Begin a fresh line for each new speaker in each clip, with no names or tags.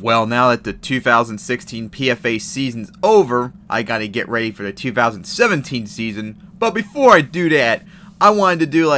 Well, now that the 2016 PFA season's over, I gotta get ready for the 2017 season. But before I do that, I wanted to do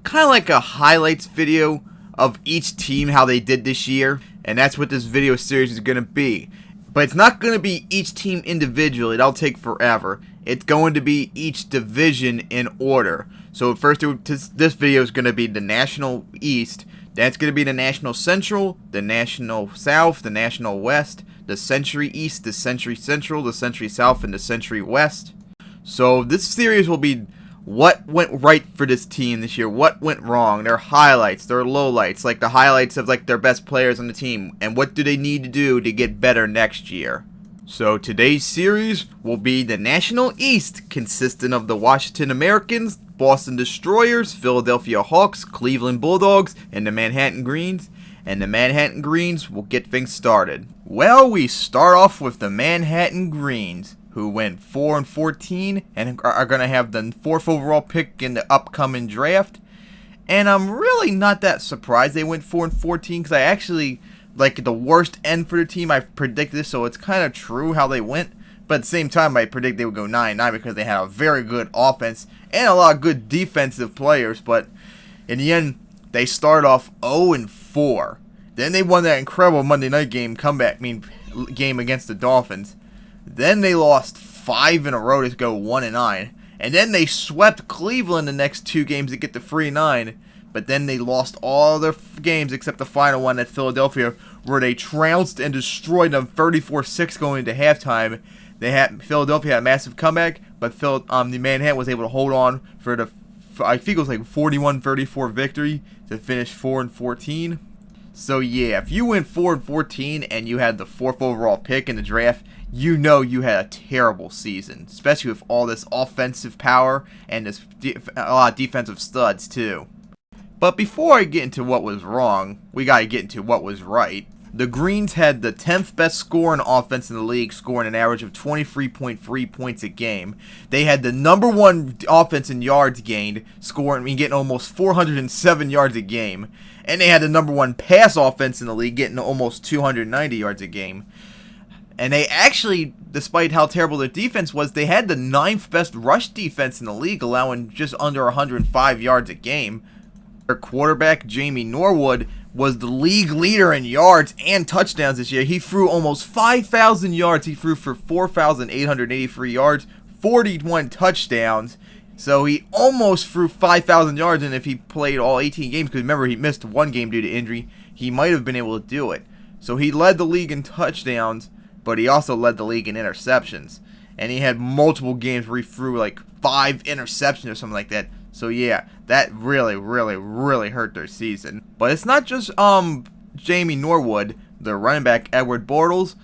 kind of like a highlights video of each team, how they did this year. And that's what this video series is gonna be. But it's not gonna be each team individually, that'll take forever. It's going to be each division in order. So first, this video is gonna be the National East. That's going to be the National Central, the National South, the National West, the Century East, the Century Central, the Century South, and the Century West. So this series will be what went right for this team this year, what went wrong, their highlights, their lowlights, like the highlights of their best players on the team, and what do they need to do to get better next year. So today's series will be the National East, consisting of the Washington Americans, Boston Destroyers, Philadelphia Hawks, Cleveland Bulldogs, and the Manhattan Greens. And the Manhattan Greens will get things started. Well, we start off with the Manhattan Greens, who went 4-14 and are going to have the 4th overall pick in the upcoming draft. And I'm really not that surprised they went 4-14 because I actually like the worst end for the team. I predicted this, so it's kind of true how they went. But at the same time, I predict they would go 9-9 because they had a very good offense and a lot of good defensive players. But in the end, they started off 0-4. Then they won that incredible Monday night game game against the Dolphins. Then they lost 5 in a row to go 1-9. And then they swept Cleveland the next 2 games to get to 3-9. But then they lost all their games except the final one at Philadelphia, where they trounced and destroyed them 34-6 going into halftime. Philadelphia had a massive comeback, but the Manhattan was able to hold on for I think it was 41-34 victory to finish 4-14. So yeah, if you went 4-14 and you had the 4th overall pick in the draft, you know you had a terrible season, especially with all this offensive power and a lot of defensive studs too. But before I get into what was wrong, we gotta get into what was right. The Greens had the 10th best scoring offense in the league, scoring an average of 23.3 points a game. They had the number 1 offense in yards gained, getting almost 407 yards a game. And they had the number 1 pass offense in the league, getting almost 290 yards a game. And they actually, despite how terrible their defense was, they had the 9th best rush defense in the league, allowing just under 105 yards a game. Their quarterback, Jamie Norwood, was the league leader in yards and touchdowns this year. He threw almost 5,000 yards. He threw for 4,883 yards, 41 touchdowns. So he almost threw 5,000 yards, and if he played all 18 games, because remember he missed 1 game due to injury, he might have been able to do it. So he led the league in touchdowns, but he also led the league in interceptions. And he had multiple games where he threw 5 interceptions or something like that. So yeah, that really, really, really hurt their season. But it's not just Jamie Norwood. The running back, Edward Bortles,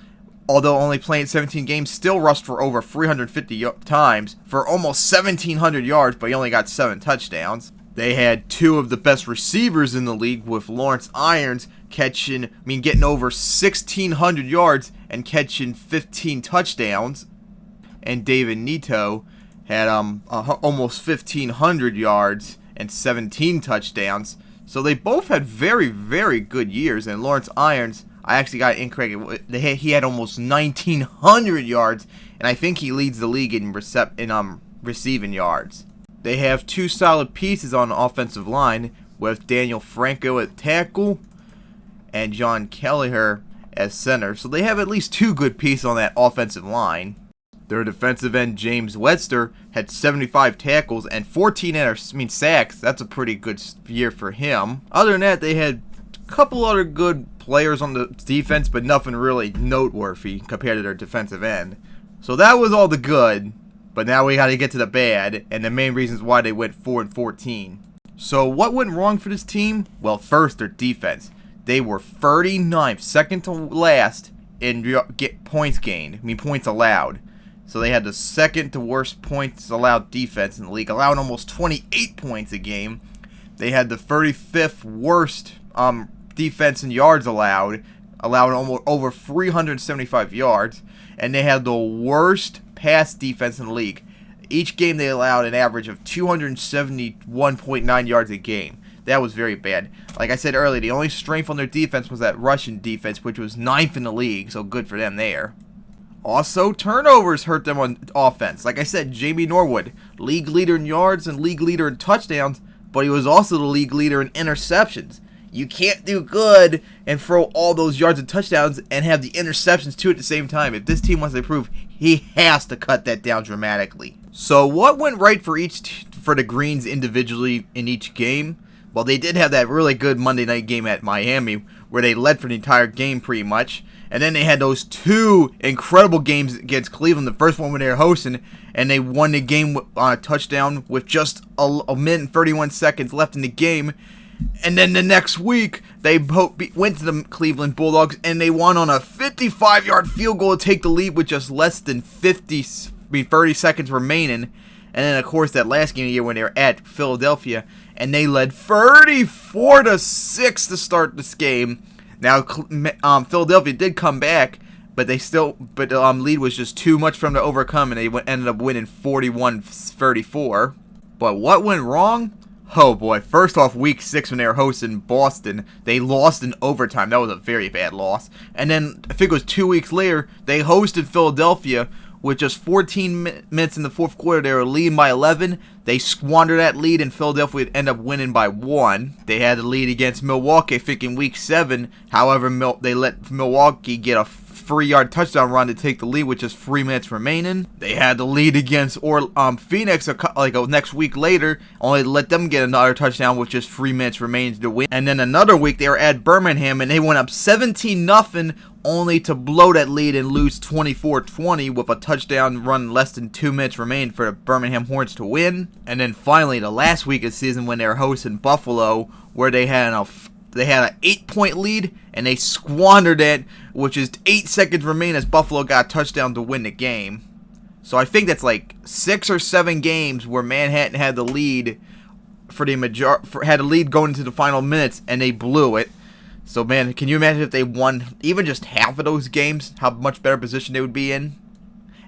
although only playing 17 games, still rushed for over 350 times for almost 1,700 yards, but he only got 7 touchdowns. They had 2 of the best receivers in the league, with Lawrence Irons getting over 1,600 yards and catching 15 touchdowns. And David Neto had almost 1,500 yards and 17 touchdowns. So they both had very, very good years. And Lawrence Irons, I actually got incorrect. He had almost 1,900 yards, and I think he leads the league in receiving yards. They have 2 solid pieces on the offensive line, with Daniel Franco at tackle and John Kelleher as center. So they have at least 2 good pieces on that offensive line. Their defensive end, James Webster, had 75 tackles and 14 sacks. That's a pretty good year for him. Other than that, they had a couple other good players on the defense, but nothing really noteworthy compared to their defensive end. So that was all the good, but now we got to get to the bad, and the main reasons why they went 4-14. So what went wrong for this team? Well, first, their defense. They were 39th, second to last in points gained, points allowed. So they had the second to worst points allowed defense in the league, allowing almost 28 points a game. They had the 35th worst defense in yards allowed, allowing almost over 375 yards. And they had the worst pass defense in the league. Each game they allowed an average of 271.9 yards a game. That was very bad. Like I said earlier, the only strength on their defense was that Russian defense, which was 9th in the league, so good for them there. Also, turnovers hurt them on offense. Like I said, Jamie Norwood, league leader in yards and league leader in touchdowns, but he was also the league leader in interceptions. You can't do good and throw all those yards and touchdowns and have the interceptions too at the same time. If this team wants to improve, he has to cut that down dramatically. So what went right for the Greens individually in each game? Well, they did have that really good Monday night game at Miami where they led for the entire game pretty much. And then they had those 2 incredible games against Cleveland. The first one when they were hosting, and they won the game on a touchdown with just a minute and 31 seconds left in the game. And then the next week, they went to the Cleveland Bulldogs, and they won on a 55-yard field goal to take the lead with just less than 30 seconds remaining. And then, of course, that last game of the year when they were at Philadelphia, and they led 34-6 to start this game. Now, Philadelphia did come back, but the lead was just too much for them to overcome, and they ended up winning 41-34. But what went wrong? Oh boy, first off, week 6 when they were hosting Boston, they lost in overtime. That was a very bad loss. And then, I think it was 2 weeks later, they hosted Philadelphia with just 14 minutes in the fourth quarter. They were leading by 11. They squandered that lead, and Philadelphia would end up winning by 1. They had the lead against Milwaukee, I think, in week 7. However, they let Milwaukee get a 3-yard touchdown run to take the lead with just 3 minutes remaining. They had the lead against Phoenix next week later, only to let them get another touchdown with just 3 minutes remaining to win. And then another week they were at Birmingham and they went up 17-0, only to blow that lead and lose 24-20 with a touchdown run less than 2 minutes remaining for the Birmingham Hornets to win. And then finally the last week of the season when they were hosting Buffalo, where they had an 8-point lead, and they squandered it, which is 8 seconds remaining as Buffalo got a touchdown to win the game. So I think that's like 6 or 7 games where Manhattan had the lead had the lead going into the final minutes, and they blew it. So man, can you imagine if they won even just half of those games, how much better position they would be in?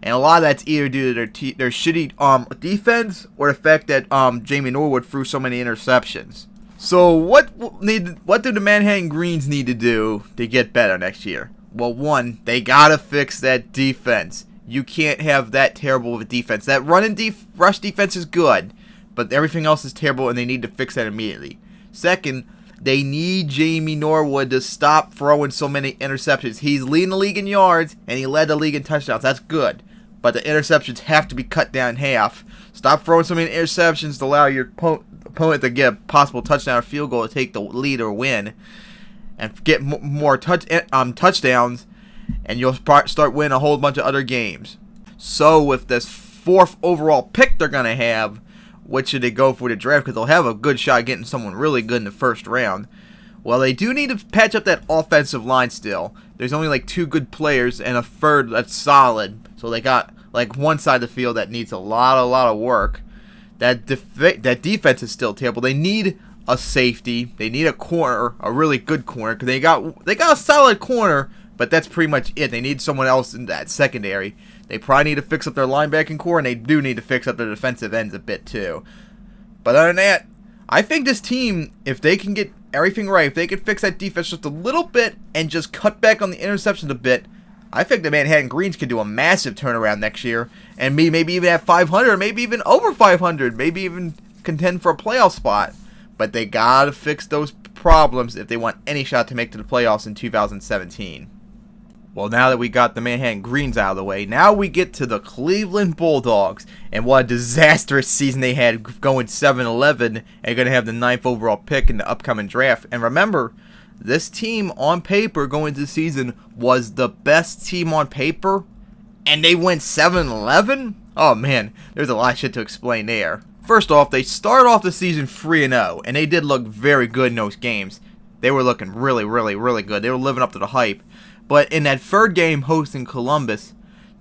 And a lot of that's either due to their shitty defense or the fact that Jamie Norwood threw so many interceptions. So what do the Manhattan Greens need to do to get better next year? Well, one, they gotta fix that defense. You can't have that terrible of a defense. That rush defense is good, but everything else is terrible, and they need to fix that immediately. Second, they need Jamie Norwood to stop throwing so many interceptions. He's leading the league in yards, and he led the league in touchdowns. That's good, but the interceptions have to be cut down in half. Stop throwing so many interceptions to allow your opponent to get a possible touchdown or field goal to take the lead or win, and get more touchdowns, and you'll start winning a whole bunch of other games. So with this 4th overall pick they're going to have, what should they go for the draft? Because they'll have a good shot at getting someone really good in the first round. Well, they do need to patch up that offensive line still. There's only like 2 good players and a third that's solid. So they got like one side of the field that needs a lot of work. That defense is still terrible. They need a safety. They need a corner, a really good corner, because they got a solid corner, but that's pretty much it. They need someone else in that secondary. They probably need to fix up their linebacking core, and they do need to fix up their defensive ends a bit too. But other than that, I think this team, if they can get everything right, if they can fix that defense just a little bit and just cut back on the interceptions a bit, I think the Manhattan Greens could do a massive turnaround next year and maybe even at 500, maybe even over 500, maybe even contend for a playoff spot. But they gotta fix those problems if they want any shot to make to the playoffs in 2017. Well, now that we got the Manhattan Greens out of the way, now we get to the Cleveland Bulldogs. And what a disastrous season they had, going 7-11 and going to have the 9th overall pick in the upcoming draft. And remember, this team on paper going into the season was the best team on paper, and they went 7-11? Oh man, there's a lot of shit to explain there. First off, they started off the season 3-0, and they did look very good in those games. They were looking really good. They were living up to the hype. But in that 3rd game hosting Columbus,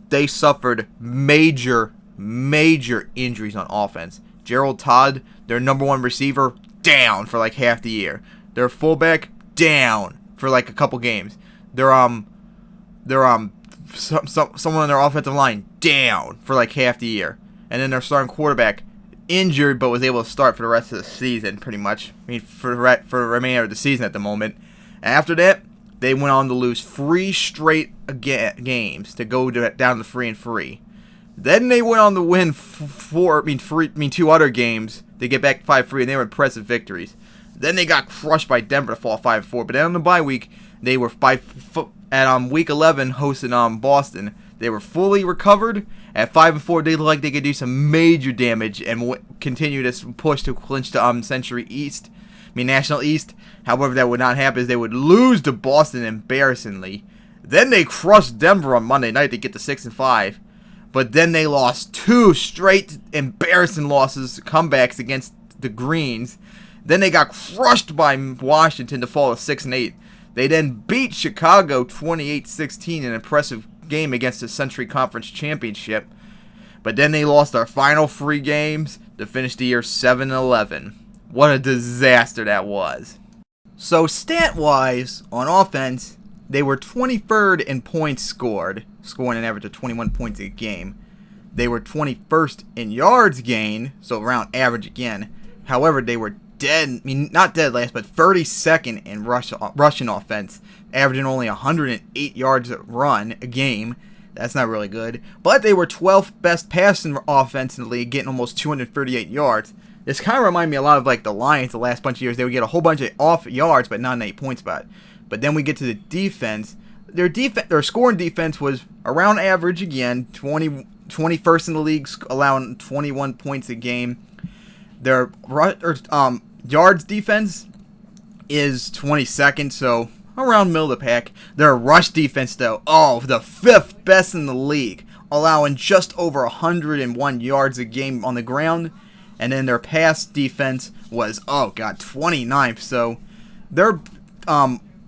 they suffered major injuries on offense. Gerald Todd, their number 1 receiver, down for like half the year. Their fullback, down for like a couple games. Someone on their offensive line, down for like half the year. And then their starting quarterback, injured but was able to start for the rest of the season, pretty much. I mean, for the remainder of the season at the moment. After that, they went on to lose 3 straight games to go down to 3-3. Then they went on to win 2 other games to get back 5-3, and they were impressive victories. Then they got crushed by Denver to fall 5-4. But then on the bye week, they were at week 11 hosting Boston. They were fully recovered. At 5-4, they looked like they could do some major damage and continue this push to clinch the National East. However, that would not happen, as they would lose to Boston embarrassingly. Then they crushed Denver on Monday night to get to 6-5. But then they lost 2 straight embarrassing comebacks against the Greens. Then they got crushed by Washington to fall to 6-8. They then beat Chicago 28-16 in an impressive game against the Century Conference Championship. But then they lost their final 3 games to finish the year 7-11. What a disaster that was. So stat-wise, on offense, they were 23rd in points scored, scoring an average of 21 points a game. They were 21st in yards gained, so around average again. However, they were not dead last, but 32nd in rushing offense, averaging only 108 yards a run a game. That's not really good. But they were 12th best passing offense in the league, getting almost 238 yards. This kind of reminded me a lot of like the Lions the last bunch of years. They would get a whole bunch of off yards, but not an 8 point spot. But then we get to the defense. Their scoring defense was around average again, 21st in the league, allowing 21 points a game. Their yards defense is 22nd, so around middle of the pack. Their rush defense, though, the 5th best in the league, allowing just over 101 yards a game on the ground. And then their pass defense was, 29th. So their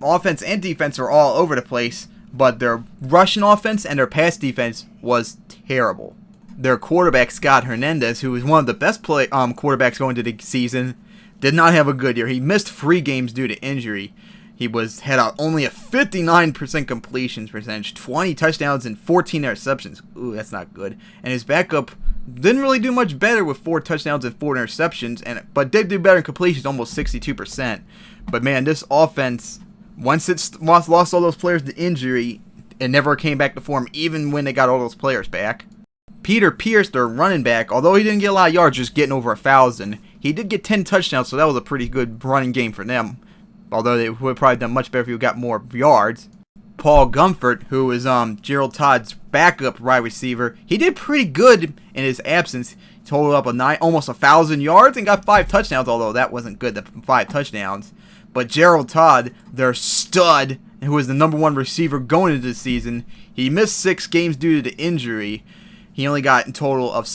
offense and defense are all over the place, but their rushing offense and their pass defense was terrible. Their quarterback, Scott Hernandez, who was one of the best quarterbacks going into the season, did not have a good year. He missed 3 games due to injury. He had only a 59% completion percentage, 20 touchdowns, and 14 interceptions. Ooh, that's not good. And his backup didn't really do much better with 4 touchdowns and 4 interceptions, but did do better in completions, almost 62%. But man, this offense, once it lost all those players to injury, it never came back to form, even when they got all those players back. Peter Pierce, their running back, although he didn't get a lot of yards, just getting over 1,000, he did get 10 touchdowns, so that was a pretty good running game for them. Although they would have probably done much better if he got more yards. Paul Gumford, who is Gerald Todd's backup wide receiver, he did pretty good in his absence. He totaled up almost 1,000 yards and got 5 touchdowns, although that wasn't good, the 5 touchdowns. But Gerald Todd, their stud, who was the number 1 receiver going into the season, he missed 6 games due to injury. He only got a total of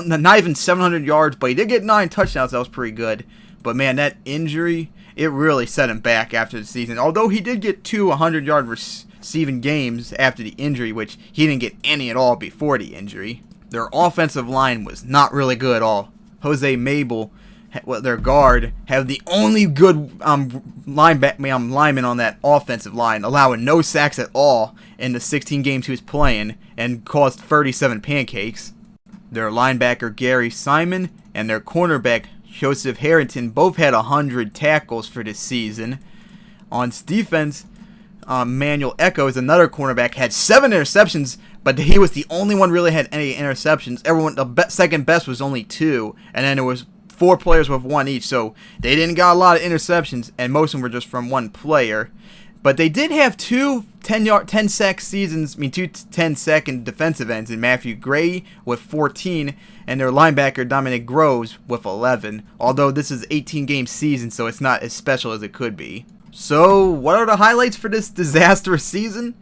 not even 700 yards, but he did get 9 touchdowns. That was pretty good. But man, that injury, it really set him back after the season. Although he did get 2 100-yard receiving games after the injury, which he didn't get any at all before the injury. Their offensive line was not really good at all. Jose Mabel, their guard, had the only good lineman on that offensive line, allowing no sacks at all in the 16 games he was playing, and caused 37 pancakes. Their linebacker Gary Simon and their cornerback Joseph Harrington both had 100 tackles for this season. On defense, Manuel Echoes, another cornerback, had 7 interceptions, but he was the only one really had any interceptions. The second best was only 2, and then there was 4 players with 1 each, so they didn't got a lot of interceptions, and most of them were just from 1 player. But they did have 2 10-sack seasons, 2 10-second defensive ends in Matthew Gray with 14 and their linebacker Dominic Groves with 11. Although this is 18-game season, so it's not as special as it could be. So, what are the highlights for this disastrous season?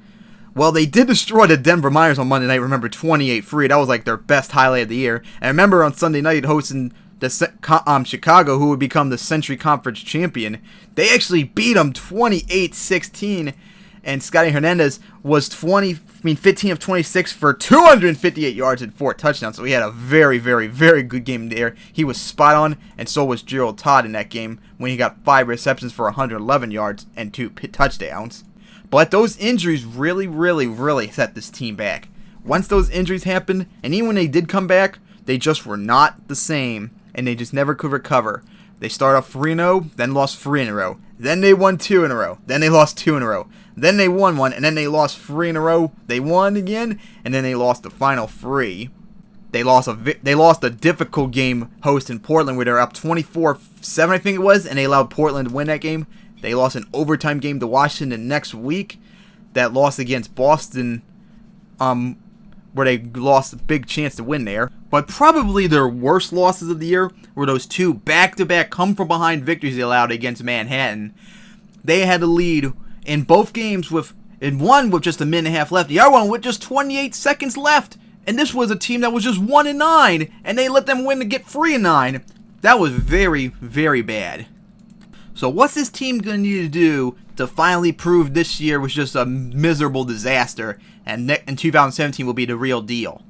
Well, they did destroy the Denver Miners on Monday night, remember, 28-3. That was like their best highlight of the year. And remember on Sunday night hosting the Chicago, who would become the Century Conference champion. They actually beat them 28-16, and Scotty Hernandez was 15 of 26 for 258 yards and 4 touchdowns. So he had a very, very, very good game there. He was spot on, and so was Gerald Todd in that game when he got 5 receptions for 111 yards and 2 touchdowns. But those injuries really, really, really set this team back. Once those injuries happened, and even when they did come back, they just were not the same. and they just never could recover. They started off 3-0, then lost 3 in a row. Then they won 2 in a row. Then they lost 2 in a row. Then they won 1, and then they lost 3 in a row. They won again, and then they lost the final 3. They lost a difficult game hosting Portland where they were up 24-7, I think it was, and they allowed Portland to win that game. They lost an overtime game to Washington next week. That loss against Boston, where they lost a big chance to win there. But probably their worst losses of the year were those 2 back-to-back come-from-behind victories they allowed against Manhattan. They had to lead in both games in one with just a minute and a half left, the other one with just 28 seconds left. And this was a team that was just 1-9, and they let them win to get 3-9. That was very, very bad. So what's this team going to need to do to finally prove this year was just a miserable disaster, and in 2017 will be the real deal?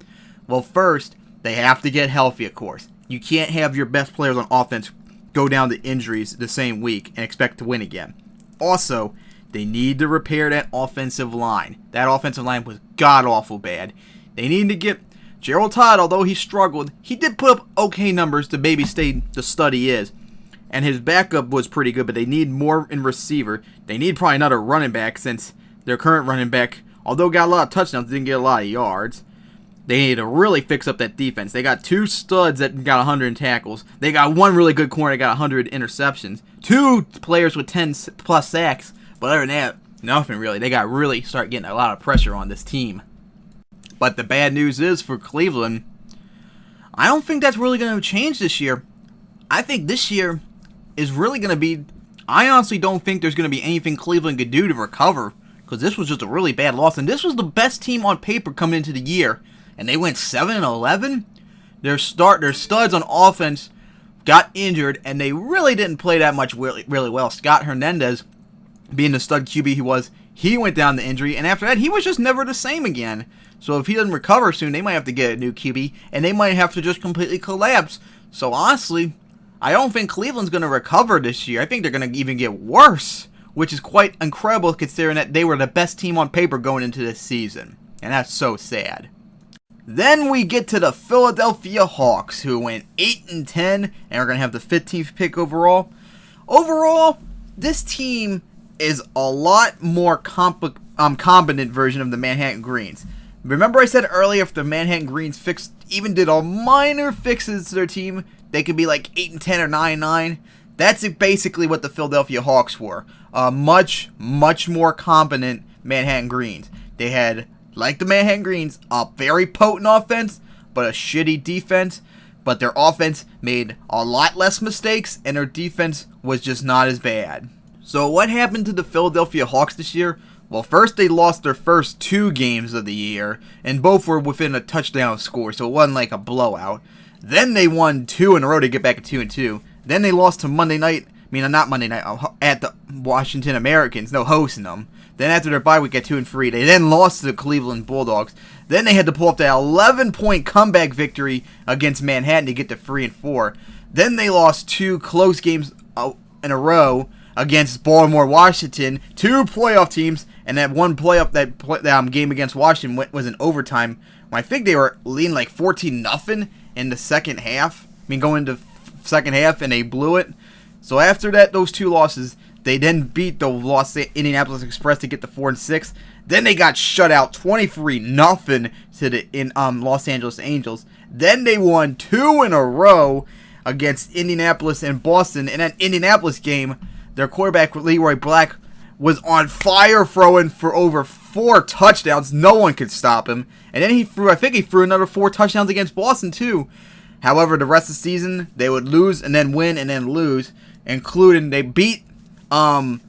Well, first, they have to get healthy, of course. You can't have your best players on offense go down to injuries the same week and expect to win again. Also, they need to repair that offensive line. That offensive line was god-awful bad. They need to get Gerald Todd, although he struggled, he did put up okay numbers to maybe stay the stud he is. And his backup was pretty good, but they need more in receiver. They need probably another running back since their current running back, although got a lot of touchdowns, didn't get a lot of yards. They need to really fix up that defense. They got 2 studs that got 100 tackles. They got 1 really good corner that got 100 interceptions. 2 players with 10 plus sacks. But other than that, nothing really. They got really start getting a lot of pressure on this team. But the bad news is for Cleveland, I don't think that's really going to change this year. I think this year is really going to be, I honestly don't think there's going to be anything Cleveland could do to recover, because this was just a really bad loss, and this was the best team on paper coming into the year, and they went 7-11. Their studs on offense got injured, and they really didn't play that much really well. Scott Hernandez, being the stud QB he went down to injury, and after that, he was just never the same again. So if he doesn't recover soon, they might have to get a new QB, and they might have to just completely collapse. So honestly, I don't think Cleveland's going to recover this year. I think they're going to even get worse, which is quite incredible considering that they were the best team on paper going into this season. And that's so sad. Then we get to the Philadelphia Hawks, who went 8-10 and are going to have the 15th pick overall. Overall, this team is a lot more competent version of the Manhattan Greens. Remember I said earlier if the Manhattan Greens even did all minor fixes to their team, they could be like 8-10 or 9-9. That's basically what the Philadelphia Hawks were. A much, much more competent Manhattan Greens. They had, like the Manhattan Greens, a very potent offense, but a shitty defense. But their offense made a lot less mistakes, and their defense was just not as bad. So what happened to the Philadelphia Hawks this year? Well, first they lost their first 2 games of the year, and both were within a touchdown score, so it wasn't like a blowout. Then they won 2 in a row to get back at 2-2. Then they lost to at the Washington Americans, hosting them. Then after their bye week at 2-3, they then lost to the Cleveland Bulldogs. Then they had to pull up that 11-point comeback victory against Manhattan to get to 3-4. Then they lost 2 close games in a row against Baltimore, Washington, 2 playoff teams, and that one game against Washington was in overtime. I think they were leading like 14-0 in the second half. Going into second half, and they blew it. So after that, those 2 losses, they then beat the Indianapolis Express to get to 4-6. Then they got shut out 23-0 to the Los Angeles Angels. Then they won 2 in a row against Indianapolis and Boston. In that Indianapolis game, their quarterback, Leroy Black, was on fire throwing for over 4 touchdowns. No one could stop him. And then he threw another 4 touchdowns against Boston too. However, the rest of the season, they would lose and then win and then lose. Including, they beat Boston.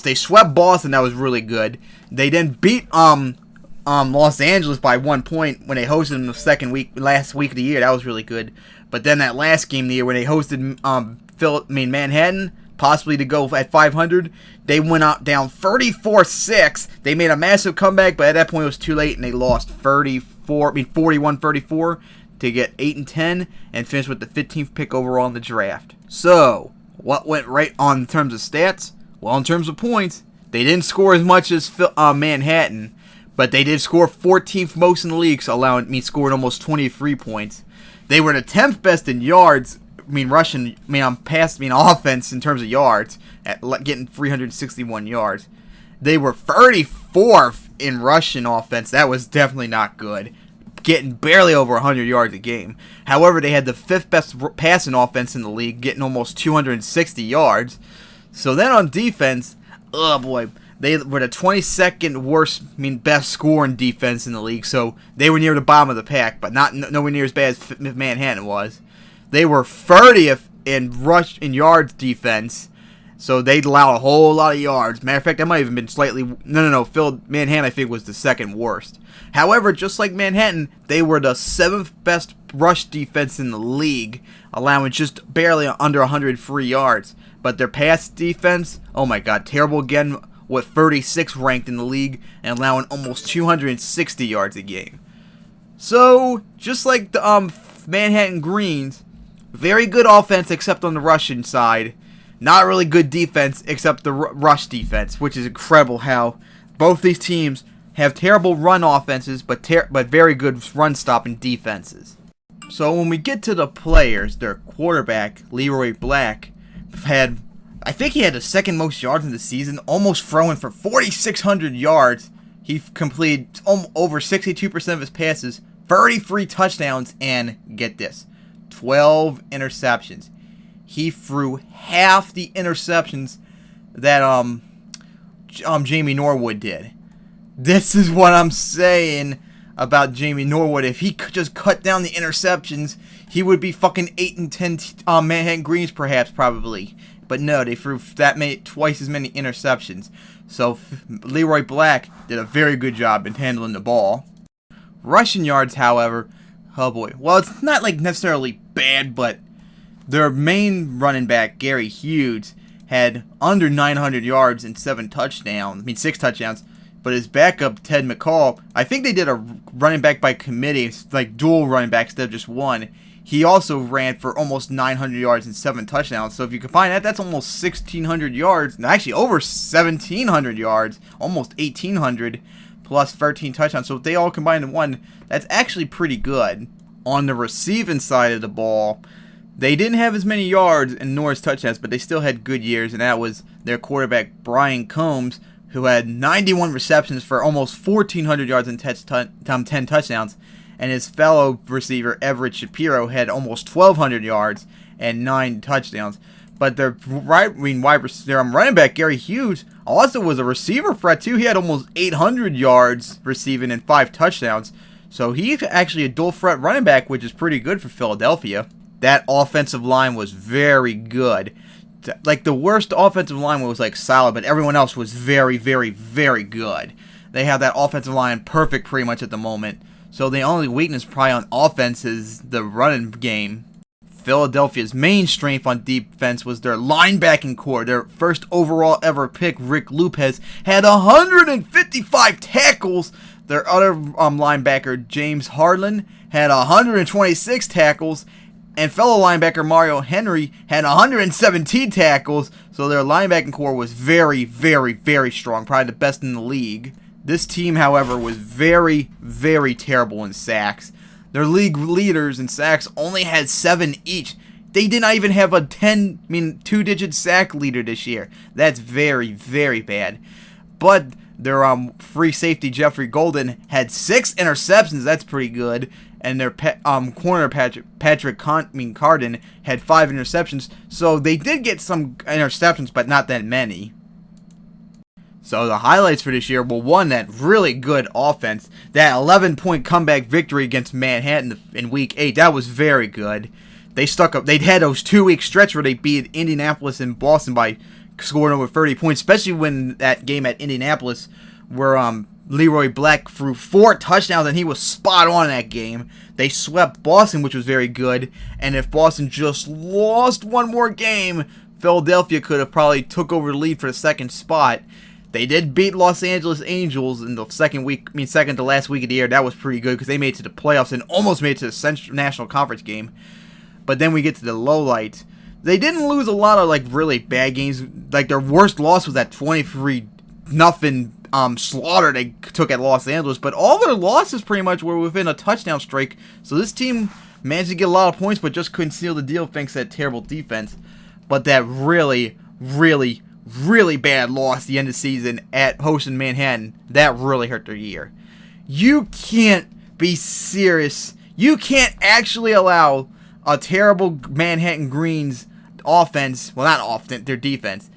They swept Boston. That was really good. They then beat Los Angeles by 1 point when they hosted them the last week of the year. That was really good. But then that last game of the year when they hosted Manhattan, possibly to go at 500, they went out down 34-6. They made a massive comeback, but at that point it was too late, and they lost 41-34 to get 8-10 and finish with the 15th pick overall in the draft. So, what went right on in terms of stats? Well, in terms of points, they didn't score as much as Manhattan, but they did score 14th most in the league, scoring almost 23 points. They were the 10th best in yards offense in terms of yards, at getting 361 yards. They were 34th in rushing offense. That was definitely not good, getting barely over 100 yards a game. However, they had the 5th best passing offense in the league, getting almost 260 yards. So then on defense, oh boy, they were the 22nd worst, best scoring defense in the league. So they were near the bottom of the pack, but nowhere near as bad as Manhattan was. They were 30th in yards defense. So they allowed a whole lot of yards. Matter of fact, that might have been slightly... Manhattan, I think, was the 2nd worst. However, just like Manhattan, they were the 7th best rush defense in the league, allowing just barely under 100 free yards. But their pass defense, oh my god, terrible again, with 36th ranked in the league, and allowing almost 260 yards a game. So, just like the Manhattan Greens, very good offense except on the rushing side. Not really good defense except the rush defense, which is incredible how both these teams have terrible run offenses but very good run-stopping defenses. So when we get to the players, their quarterback, Leroy Black, I think he had the 2nd most yards in the season, almost throwing for 4,600 yards. He completed over 62% of his passes, 33 touchdowns, and get this, 12 interceptions. He threw half the interceptions that Jamie Norwood did. This is what I'm saying about Jamie Norwood. If he could just cut down the interceptions, he would be fucking 8 and 10 Manhattan Greens probably. But no, they threw twice as many interceptions. So Leroy Black did a very good job in handling the ball. Rushing yards, however, oh boy. Well, it's not like necessarily bad, but their main running back, Gary Hughes, had under 900 yards and 6 touchdowns. But his backup, Ted McCall, I think they did a running back by committee, like dual running backs instead of just one. He also ran for almost 900 yards and 7 touchdowns. So if you combine that, that's almost 1,600 yards. Actually, over 1,700 yards, almost 1,800, plus 13 touchdowns. So if they all combine in one, that's actually pretty good. On the receiving side of the ball, they didn't have as many yards and nor as touchdowns, but they still had good years, and that was their quarterback, Brian Combs, who had 91 receptions for almost 1,400 yards and 10 touchdowns, and his fellow receiver, Everett Shapiro, had almost 1,200 yards and 9 touchdowns. But their running back, Gary Hughes, also was a receiver threat, too. He had almost 800 yards receiving and 5 touchdowns. So he's actually a dual threat running back, which is pretty good for Philadelphia. That offensive line was very good. Like, the worst offensive line was, like, solid, but everyone else was very, very, very good. They have that offensive line perfect pretty much at the moment. So the only weakness probably on offense is the running game. Philadelphia's main strength on defense was their linebacking core. Their first overall ever pick, Rick Lopez, had 155 tackles. Their other linebacker, James Harlan, had 126 tackles. And fellow linebacker Mario Henry had 117 tackles, so their linebacking core was very, very, very strong, probably the best in the league. This team, however, was very, very terrible in sacks. Their league leaders in sacks only had 7 each. They did not even have a 2-digit sack leader this year. That's very, very bad. But their free safety Jeffrey Golden had 6 interceptions. That's pretty good. And their corner Patrick Carden had 5 interceptions. So they did get some interceptions, but not that many. So the highlights for this year were, one, that really good offense. That 11-point comeback victory against Manhattan in Week 8. That was very good. They stuck up. They had those 2-week stretch where they beat Indianapolis and Boston by scoring over 30 points, especially when that game at Indianapolis where Leroy Black threw 4 touchdowns and he was spot on in that game. They swept Boston, which was very good. And if Boston just lost one more game, Philadelphia could have probably took over the lead for the 2nd spot. They did beat Los Angeles Angels in the second to last week of the year. That was pretty good because they made it to the playoffs and almost made it to the National Conference game. But then we get to the lowlights. They didn't lose a lot of really bad games. Like, their worst loss was that 23-0 slaughter they took at Los Angeles. But all their losses pretty much were within a touchdown streak. So this team managed to get a lot of points, but just couldn't seal the deal thanks to that terrible defense. But that really, really, really bad loss at the end of the season at hosting Manhattan, that really hurt their year. You can't be serious. You can't actually allow a terrible Manhattan Green's offense, well, not offense, their defense.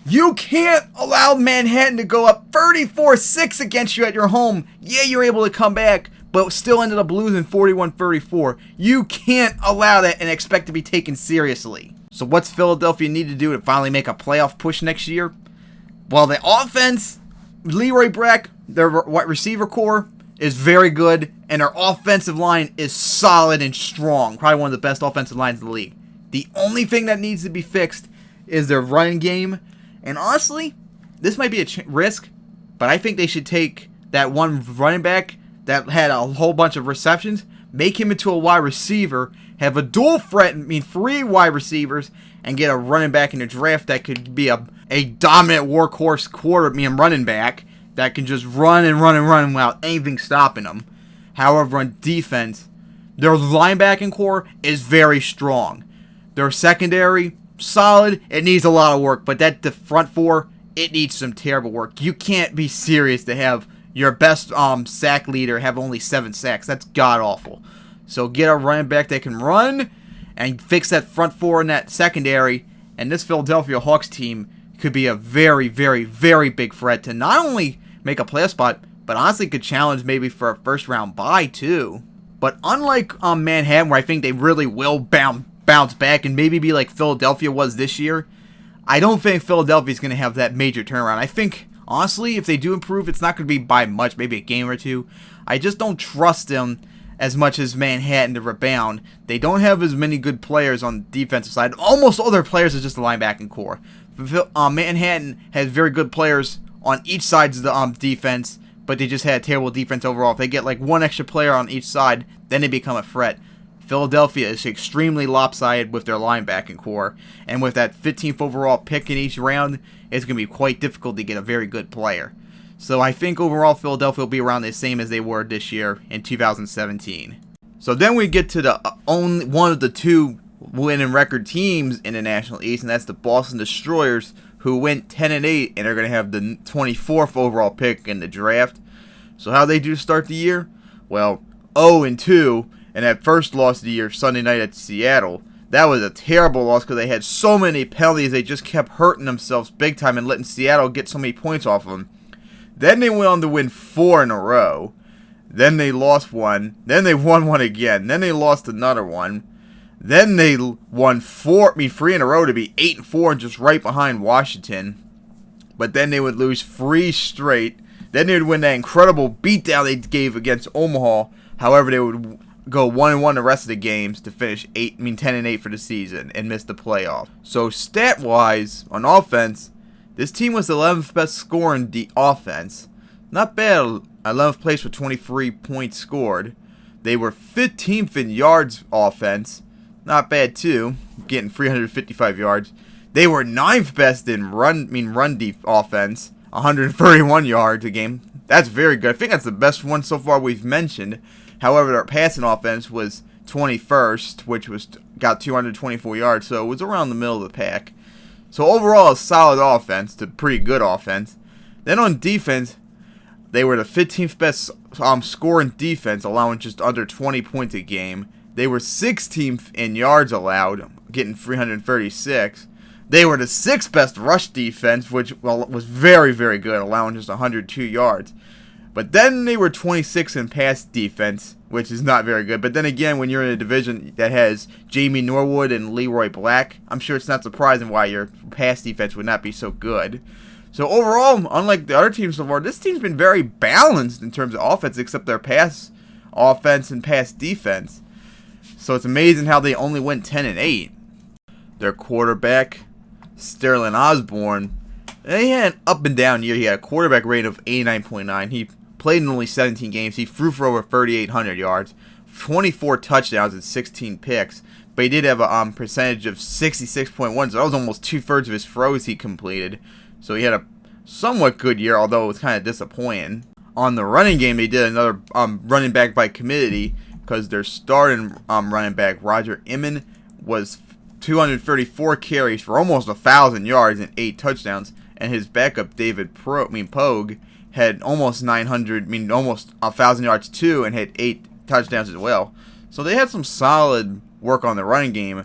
You can't allow Manhattan to go up 34-6 against you at your home. Yeah, you're able to come back, but still ended up losing 41-34. You can't allow that and expect to be taken seriously. So what's Philadelphia need to do to finally make a playoff push next year? Well, the offense, Leroy Brack, their wide receiver core is very good, and their offensive line is solid and strong. Probably one of the best offensive lines in the league. The only thing that needs to be fixed is their running game. And honestly, this might be a risk, but I think they should take that one running back that had a whole bunch of receptions, make him into a wide receiver, have a dual threat, three wide receivers, and get a running back in the draft that could be a dominant workhorse running back that can just run and run and run without anything stopping them. However, on defense, their linebacking core is very strong. Their secondary, solid. It needs a lot of work, but the front four, it needs some terrible work. You can't be serious to have your best sack leader have only 7 sacks. That's god-awful. So get a running back that can run and fix that front four and that secondary, and this Philadelphia Hawks team could be a very, very, very big threat to not only make a playoff spot, but honestly could challenge maybe for a first-round bye, too. But unlike Manhattan, where I think they really will bounce back and maybe be like Philadelphia was this year, I don't think Philadelphia's going to have that major turnaround. I think, honestly, if they do improve, it's not going to be by much, maybe a game or two. I just don't trust them as much as Manhattan to rebound. They don't have as many good players on the defensive side. Almost all their players are just the linebacking core. Manhattan has very good players on each side of the defense, but they just had a terrible defense overall. If they get like one extra player on each side, then they become a threat. Philadelphia is extremely lopsided with their linebacking core, and with that 15th overall pick in each round, it's going to be quite difficult to get a very good player. So I think overall Philadelphia will be around the same as they were this year in 2017. So then we get to the only one of the two winning record teams in the National East, and that's the Boston Destroyers, who went 10-8 and are going to have the 24th overall pick in the draft. So how they do to start the year? Well, 0-2. And that first loss of the year, Sunday night at Seattle, that was a terrible loss because they had so many penalties. They just kept hurting themselves big time and letting Seattle get so many points off of them. Then they went on to win 4 in a row. Then they lost one. Then they won one again. Then they lost another one. Then they won 3 in a row to be 8-4 and just right behind Washington. But then they would lose 3 straight. Then they would win that incredible beatdown they gave against Omaha. However, they would go 1-1 the rest of the games to finish 10-8 for the season and miss the playoff. So stat-wise, on offense, this team was 11th best scorer in the offense. Not bad, 11th place with 23 points scored. They were 15th in yards offense. Not bad too, getting 355 yards. They were 9th best in run offense, 131 yards a game. That's very good. I think that's the best one so far we've mentioned. However, their passing offense was 21st, which got 224 yards, so it was around the middle of the pack. So overall, a solid offense to pretty good offense. Then on defense, they were the 15th best scoring defense, allowing just under 20 points a game. They were 16th in yards allowed, getting 336. They were the 6th best rush defense, which was very, very good, allowing just 102 yards. But then they were 26th in pass defense, which is not very good. But then again, when you're in a division that has Jamie Norwood and Leroy Black, I'm sure it's not surprising why your pass defense would not be so good. So overall, unlike the other teams so far, this team's been very balanced in terms of offense, except their pass offense and pass defense. So it's amazing how they only went 10-8. Their quarterback, Sterling Osborne, he had an up and down year. He had a quarterback rating of 89.9. He played in only 17 games. He threw for over 3,800 yards, 24 touchdowns, and 16 picks. But he did have a percentage of 66.1, so that was almost 2/3 of his throws he completed. So he had a somewhat good year, although it was kind of disappointing. On the running game, they did another running back by committee, because their starting running back, Roger Iman, was 234 carries for almost 1,000 yards and 8 touchdowns, and his backup, David Pogue, had almost 1,000 yards too, and had 8 touchdowns as well. So they had some solid work on the running game,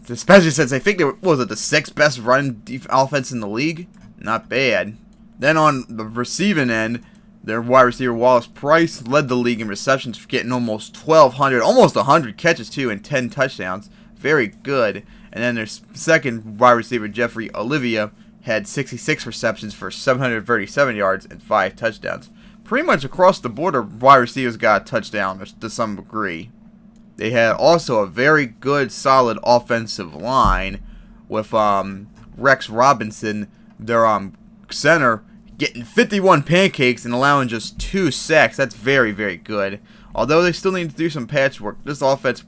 especially since I think they were, was it the 6th best running offense in the league? Not bad. Then on the receiving end, their wide receiver Wallace Price led the league in receptions, getting almost 1,200, almost 100 catches too, and 10 touchdowns. Very good. And then their second wide receiver, Jeffrey Olivia, had 66 receptions for 737 yards and 5 touchdowns. Pretty much across the board, our wide receivers got a touchdown to some degree. They had also a very good, solid offensive line with Rex Robinson, their center, getting 51 pancakes and allowing just 2 sacks. That's very, very good. Although they still need to do some patchwork, this offensive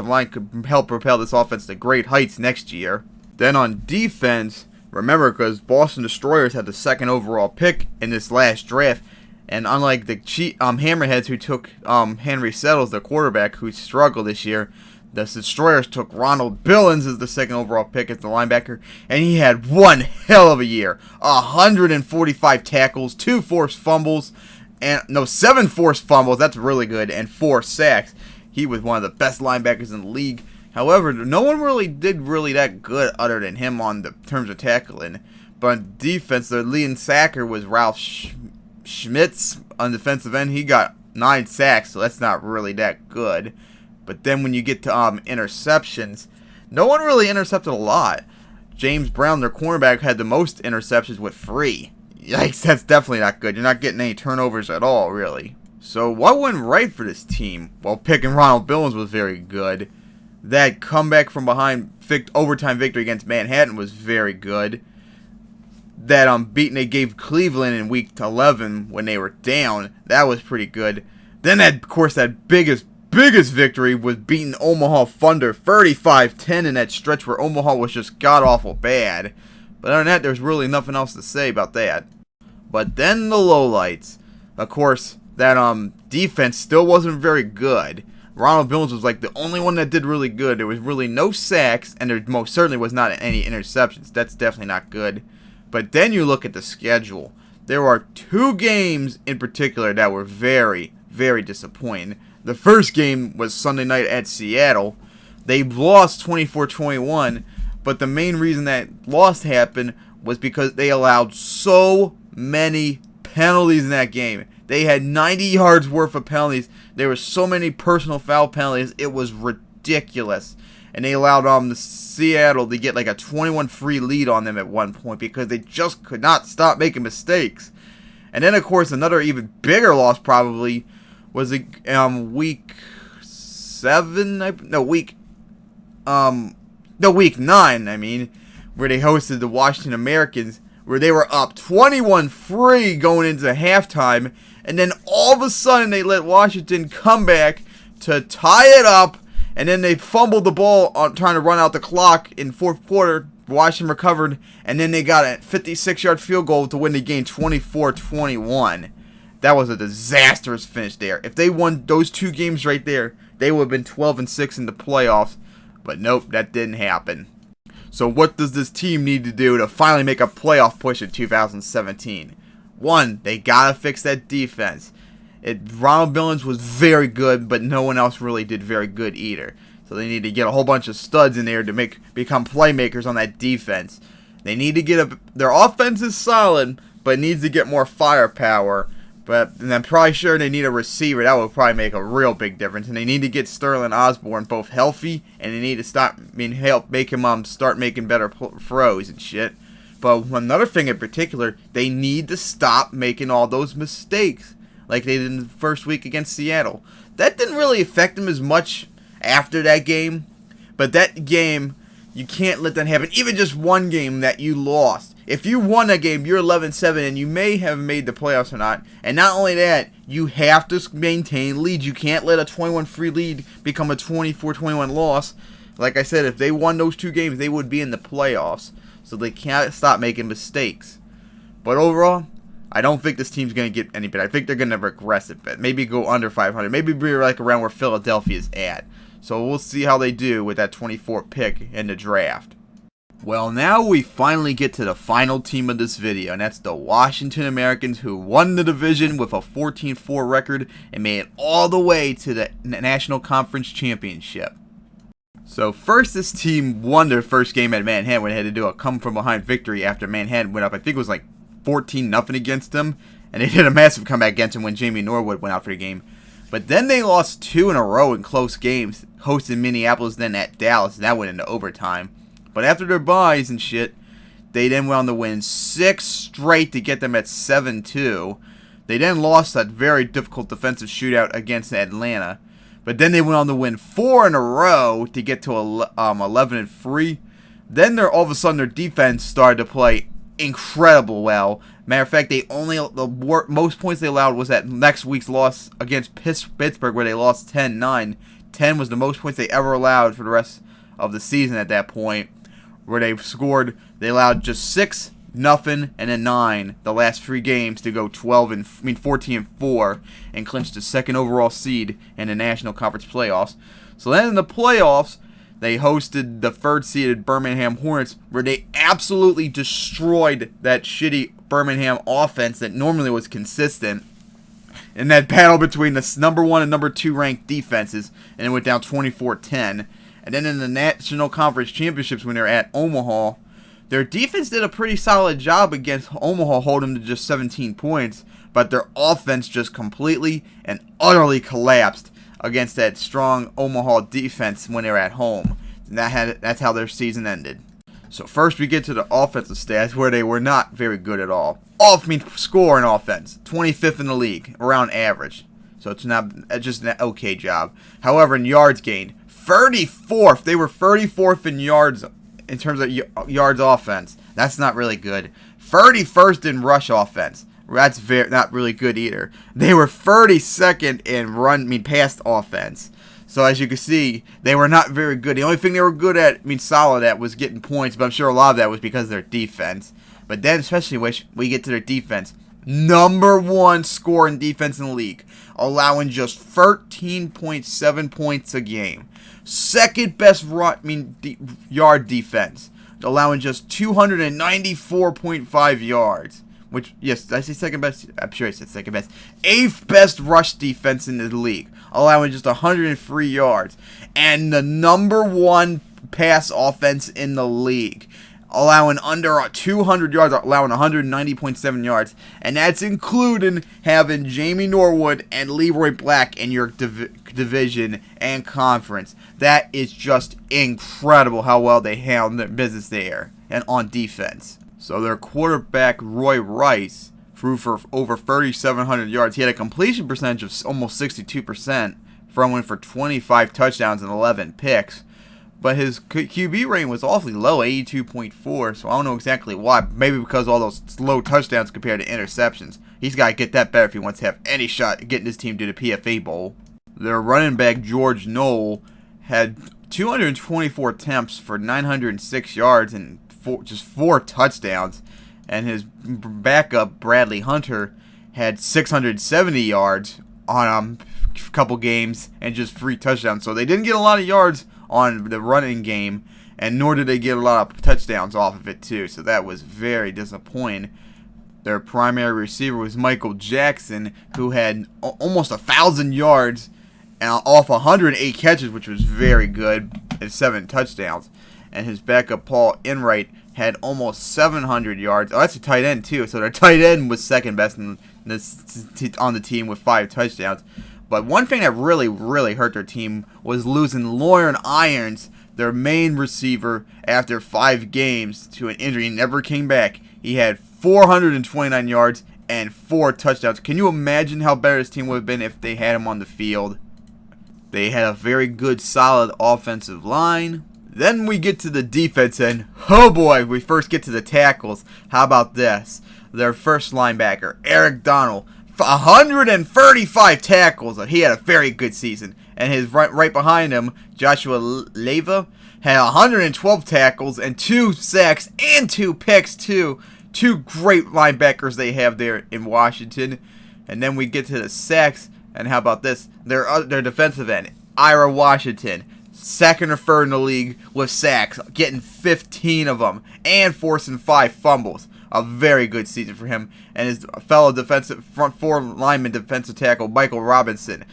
line could help propel this offense to great heights next year. Then on defense, remember, because Boston Destroyers had the 2nd overall pick in this last draft, and unlike the Hammerheads who took Henry Settles, the quarterback, who struggled this year, the Destroyers took Ronald Billings as the 2nd overall pick as the linebacker, and he had one hell of a year. 145 tackles, 2 forced fumbles, 7 forced fumbles, that's really good, and 4 sacks. He was one of the best linebackers in the league. However, no one really did that good other than him on the terms of tackling. But on defense, their leading sacker was Ralph Schmitz on defensive end. He got 9 sacks, so that's not really that good. But then when you get to interceptions, no one really intercepted a lot. James Brown, their cornerback, had the most interceptions with 3. Yikes, that's definitely not good. You're not getting any turnovers at all, really. So what went right for this team? Well, picking Ronald Billings was very good. That comeback from behind overtime victory against Manhattan was very good. That beating they gave Cleveland in week 11 when they were down, that was pretty good. Then that biggest victory was beating Omaha Thunder 35-10 in that stretch where Omaha was just god-awful bad. But other than that, there's really nothing else to say about that. But then the lowlights. Of course, that defense still wasn't very good. Ronald Billings was like the only one that did really good. There was really no sacks, and there most certainly was not any interceptions. That's definitely not good. But then you look at the schedule. There are 2 games in particular that were very, very disappointing. The first game was Sunday night at Seattle. They lost 24-21, but the main reason that loss happened was because they allowed so many penalties in that game. They had 90 yards worth of penalties. There were so many personal foul penalties. It was ridiculous. And they allowed the Seattle to get like a 21-free lead on them at one point because they just could not stop making mistakes. And then, of course, another even bigger loss probably was week 9, where they hosted the Washington Americans, where they were up 21-3 going into halftime, and then all of a sudden they let Washington come back to tie it up, and then they fumbled the ball on trying to run out the clock in 4th quarter. Washington recovered, and then they got a 56-yard field goal to win the game 24-21. That was a disastrous finish there. If they won those 2 games right there, they would have been 12-6 in the playoffs, but nope, that didn't happen. So what does this team need to do to finally make a playoff push in 2017? 1, they gotta fix that defense. Ronald Billings was very good, but no one else really did very good either. So they need to get a whole bunch of studs in there to become playmakers on that defense. They need to their offense is solid, but it needs to get more firepower. And I'm probably sure they need a receiver. That would probably make a real big difference. And they need to get Sterling Osborne both healthy, and they need to help make him start making better throws and shit. But another thing in particular, they need to stop making all those mistakes like they did in the first week against Seattle. That didn't really affect them as much after that game, but that game, you can't let that happen. Even just one game that you lost. If you won a game, you're 11-7, and you may have made the playoffs or not. And not only that, you have to maintain leads. You can't let a 21-free lead become a 24-21 loss. Like I said, if they won those 2 games, they would be in the playoffs. So they can't stop making mistakes. But overall, I don't think this team's going to get any better. I think they're going to regress a bit. Maybe go under 500. Maybe be like around where Philadelphia is at. So we'll see how they do with that 24th pick in the draft. Well, now we finally get to the final team of this video, and that's the Washington Americans, who won the division with a 14-4 record and made it all the way to the National Conference Championship. So first, this team won their first game at Manhattan when they had to do a come-from-behind victory after Manhattan went up. I think it was like 14-0 against them, and they did a massive comeback against them when Jamie Norwood went out for the game. But then they lost 2 in a row in close games, hosting Minneapolis, then at Dallas, and that went into overtime. But after their byes and shit, they then went on to win 6 straight to get them at 7-2. They then lost that very difficult defensive shootout against Atlanta. But then they went on to win 4 in a row to get to 11-3. Then all of a sudden their defense started to play incredible well. Matter of fact, the most points they allowed was at next week's loss against Pittsburgh, where they lost 10-9. 10 was the most points they ever allowed for the rest of the season at that point, where they allowed just 6, nothing, and then 9 the last 3 games to go 14-4 and clinch the 2nd overall seed in the National Conference playoffs. So then in the playoffs, they hosted the 3rd seeded Birmingham Hornets, where they absolutely destroyed that shitty Birmingham offense that normally was consistent in that battle between the number 1 and number 2 ranked defenses, and it went down 24-10. And then in the National Conference Championships, when they're at Omaha, their defense did a pretty solid job against Omaha, holding them to just 17 points, but their offense just completely and utterly collapsed against that strong Omaha defense when they were at home. And that's how their season ended. So first we get to the offensive stats, where they were not very good at all. Score in offense, 25th in the league, around average. So it's just an okay job. However, in yards gained, 34th. They were 34th in yards in terms of yards offense. That's not really good. 31st in rush offense. That's not really good either. They were 32nd in pass offense. So as you can see, they were not very good. The only thing they were good at, solid at, was getting points. But I'm sure a lot of that was because of their defense. But then, especially when we get to their defense, number 1 score in defense in the league, allowing just 13.7 points a game. 2nd best yard defense, allowing just 294.5 yards. Which, yes, did I say 2nd best? I'm sure I said 2nd best. 8th best rush defense in the league, allowing just 103 yards. And the number 1 pass offense in the league, allowing under 200 yards, allowing 190.7 yards. And that's including having Jamie Norwood and Leroy Black in your division and conference. That is just incredible how well they handled their business there and on defense. So their quarterback, Roy Rice, threw for over 3,700 yards. He had a completion percentage of almost 62%, throwing for 25 touchdowns and 11 picks. But his QB rating was awfully low, 82.4, so I don't know exactly why. Maybe because of all those slow touchdowns compared to interceptions. He's got to get that better if he wants to have any shot at getting his team to the PFA Bowl. Their running back, George Knoll, had 224 attempts for 906 yards and just 4 touchdowns. And his backup, Bradley Hunter, had 670 yards on a couple games and just 3 touchdowns. So they didn't get a lot of yards on the running game, and nor did they get a lot of touchdowns off of it too. So that was very disappointing. Their primary receiver was Michael Jackson, who had almost 1,000 yards and off 108 catches, which was very good, and 7 touchdowns. And his backup, Paul Enright, had almost 700 yards. Oh, that's a tight end too. So their tight end was 2nd best on the team with 5 touchdowns. But one thing that really, really hurt their team was losing Lauren Irons, their main receiver, after 5 games to an injury. He never came back. He had 429 yards and 4 touchdowns. Can you imagine how better this team would have been if they had him on the field? They had a very good, solid offensive line. Then we get to the defense, and oh boy, we first get to the tackles. How about this? Their first linebacker, Eric Donald, 135 tackles. He had a very good season. And his right behind him, Joshua Leva, had 112 tackles and 2 sacks and 2 picks too. Two great linebackers they have there in Washington. And then we get to the sacks, and how about this? Their defensive end, Ira Washington, second or third in the league with sacks, getting 15 of them, and forcing 5 fumbles. A very good season for him. And his fellow defensive front 4 lineman defensive tackle, Michael Robinson,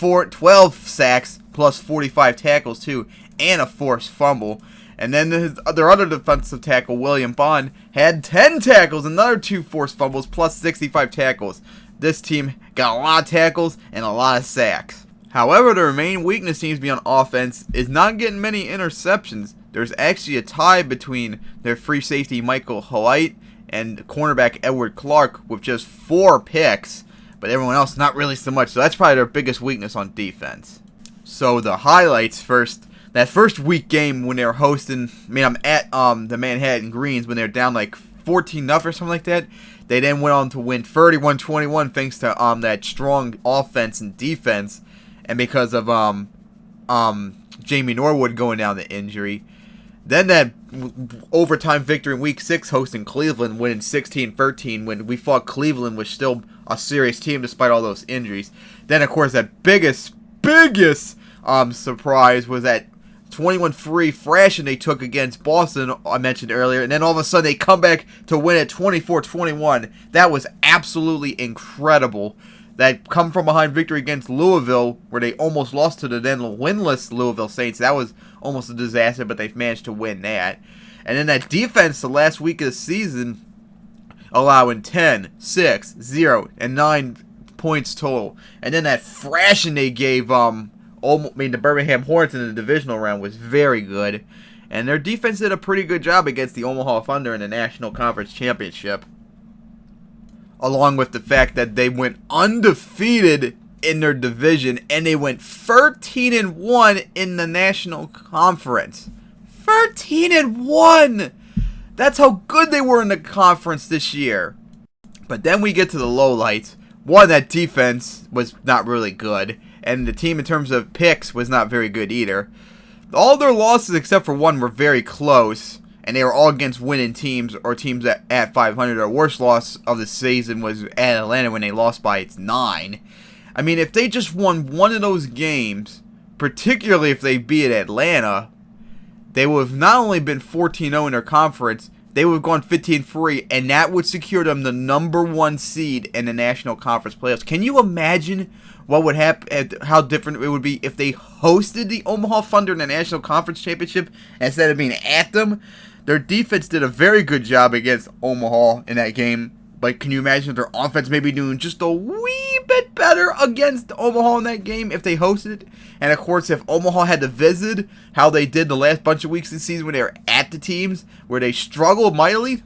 12 sacks plus 45 tackles too, and a forced fumble. And then their other defensive tackle, William Bond, had 10 tackles, another 2 forced fumbles, plus 65 tackles. This team got a lot of tackles and a lot of sacks. However, their main weakness seems to be on offense is not getting many interceptions. There's actually a tie between their free safety, Michael Hoyt, and cornerback Edward Clark with just 4 picks. But everyone else, not really so much. So that's probably their biggest weakness on defense. So the highlights first. That first week game when they were hosting, I'm at the Manhattan Greens when they were down like 14-0 or something like that. They then went on to win 31-21 thanks to that strong offense and defense, and because of Jamie Norwood going down to injury. Then that overtime victory in Week 6 hosting Cleveland, winning 16-13 when we thought Cleveland was still a serious team despite all those injuries. Then, of course, that biggest surprise was that 21-3 thrashing they took against Boston, I mentioned earlier, and then all of a sudden they come back to win it 24-21. That was absolutely incredible. That come from behind victory against Louisville, where they almost lost to the then winless Louisville Saints. That was almost a disaster, but they've managed to win that. And then that defense the last week of the season, allowing 10, 6, 0, and 9 points total. And then that thrashing they gave the Birmingham Hornets in the divisional round was very good. And their defense did a pretty good job against the Omaha Thunder in the National Conference Championship. Along with the fact that they went undefeated in their division, and they went 13-1 in the National Conference. 13-1! That's how good they were in the conference this year. But then we get to the lowlights. One, that defense was not really good, and the team in terms of picks was not very good either. All their losses except for one were very close, and they were all against winning teams or teams at 500. Their worst loss of the season was at Atlanta when they lost by 9. I mean, if they just won one of those games, particularly if they beat Atlanta, they would have not only been 14-0 in their conference, they would have gone 15-3, and that would secure them the #1 seed in the National Conference playoffs. Can you imagine what would happen, how different it would be if they hosted the Omaha Thunder in the National Conference Championship instead of being at them? Their defense did a very good job against Omaha in that game, but can you imagine their offense maybe doing just a wee bit better against Omaha in that game if they hosted? And of course, if Omaha had to visit how they did the last bunch of weeks of the season when they were at the teams where they struggled mightily,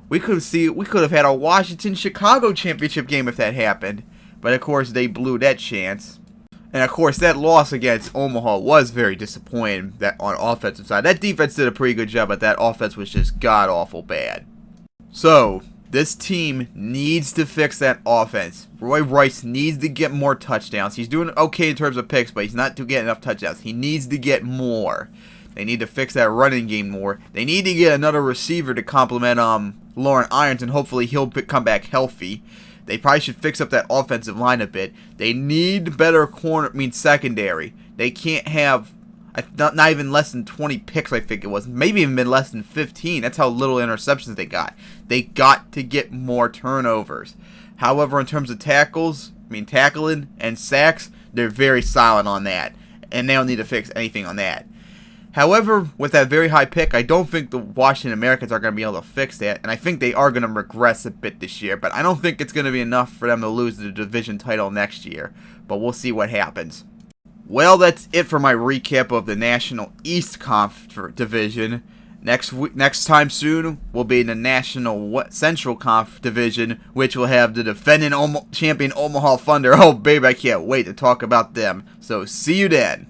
we could have had a Washington-Chicago championship game if that happened. But of course, they blew that chance. And of course, that loss against Omaha was very disappointing on the offensive side. That defense did a pretty good job, but that offense was just god-awful bad. So, this team needs to fix that offense. Roy Rice needs to get more touchdowns. He's doing okay in terms of picks, but he's not getting enough touchdowns. He needs to get more. They need to fix that running game more. They need to get another receiver to complement Lauren Irons, and hopefully he'll come back healthy. They probably should fix up that offensive line a bit. They need better secondary. They can't have not even less than 20 picks, I think it was. Maybe even been less than 15. That's how little interceptions they got. They got to get more turnovers. However, in terms of tackling and sacks, they're very silent on that. And they don't need to fix anything on that. However, with that very high pick, I don't think the Washington Americans are going to be able to fix that, and I think they are going to regress a bit this year, but I don't think it's going to be enough for them to lose the division title next year, but we'll see what happens. Well, that's it for my recap of the National East Conf Division. Next time soon, we'll be in the National Central Conf Division, which will have the defending champion Omaha Thunder. Oh, baby, I can't wait to talk about them. So, see you then.